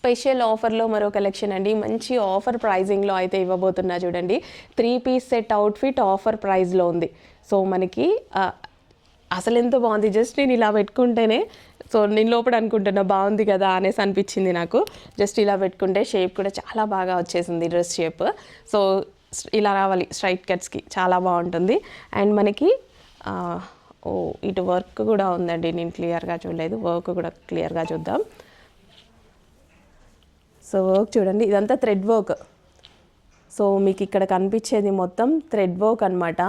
Special ఆఫర్లో మరో collection అండి. మంచి ఆఫర్ ప్రైజింగ్లో అయితే ఇవ్వబోతున్నా చూడండి. 3 పీస్ సెట్ అవుట్ఫిట్ ఆఫర్ ప్రైస్లో ఉంది. సో మనకి అసలు ఎంత బాగుంది, జస్ట్ నేను ఇలా పెట్టుకుంటేనే సో నేను లోపల అనుకుంటున్నా బాగుంది కదా అనేసి అనిపించింది నాకు. జస్ట్ ఇలా పెట్టుకుంటే షేప్ కూడా చాలా బాగా వచ్చేసింది, డ్రెస్ షేప్. సో ఇలా రావాలి స్ట్రైట్ కట్స్కి, చాలా బాగుంటుంది. అండ్ మనకి ఇటు వర్క్ కూడా ఉందండి, నేను క్లియర్గా చూడలేదు, వర్క్ కూడా క్లియర్గా చూద్దాం. సో వర్క్ చూడండి, ఇదంతా థ్రెడ్ వర్క్. సో మీకు ఇక్కడ కనిపించేది మొత్తం థ్రెడ్ వర్క్ అనమాట.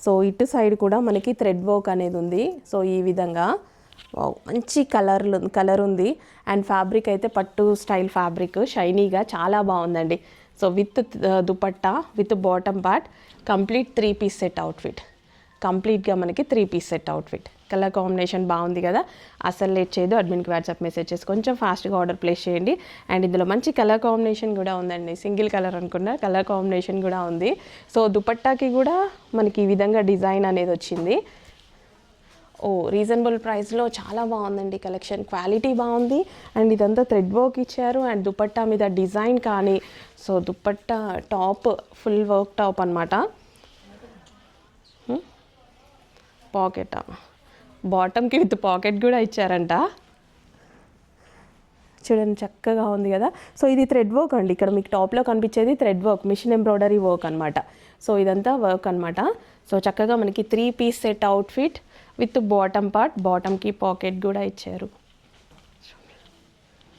సో ఇటు సైడ్ కూడా మనకి థ్రెడ్ వర్క్ అనేది ఉంది. సో ఈ విధంగా మంచి కలర్ ఉంది. అండ్ ఫ్యాబ్రిక్ అయితే పట్టు స్టైల్ ఫ్యాబ్రిక్, షైనీగా చాలా బాగుందండి. So with dupatta with bottom part, complete 3 piece set outfit. కంప్లీట్గా మనకి 3 piece set outfit. Colour combination బాగుంది కదా, అసలు లేట్ చేయదు. అడ్మిన్కి వాట్సాప్ మెసేజ్ చేసి కొంచెం ఫాస్ట్గా ఆర్డర్ ప్లేస్ చేయండి. అండ్ ఇందులో మంచి కలర్ కాంబినేషన్ కూడా ఉందండి, సింగిల్ కలర్ అనుకున్న కలర్ కాంబినేషన్ కూడా ఉంది. సో దుపట్టాకి కూడా మనకి ఈ విధంగా డిజైన్ అనేది వచ్చింది. రీజనబుల్ ప్రైస్లో చాలా బాగుందండి కలెక్షన్, క్వాలిటీ బాగుంది. అండ్ ఇదంతా థ్రెడ్ వర్క్ ఇచ్చారు. అండ్ దుపట్టా మీద డిజైన్ కానీ, so dupatta top full work top అనమాట. పాకెట్, బాటమ్కి విత్ పాకెట్ కూడా ఇచ్చారంట. చూడండి చక్కగా ఉంది కదా. సో ఇది థ్రెడ్ వర్క్ అండి, ఇక్కడ మీకు టాప్లో కనిపించేది thread work, machine embroidery work అనమాట. సో ఇదంతా వర్క్ అనమాట. సో చక్కగా మనకి 3 piece set outfit with bottom part, బాటమ్కి పాకెట్ కూడా ఇచ్చారు.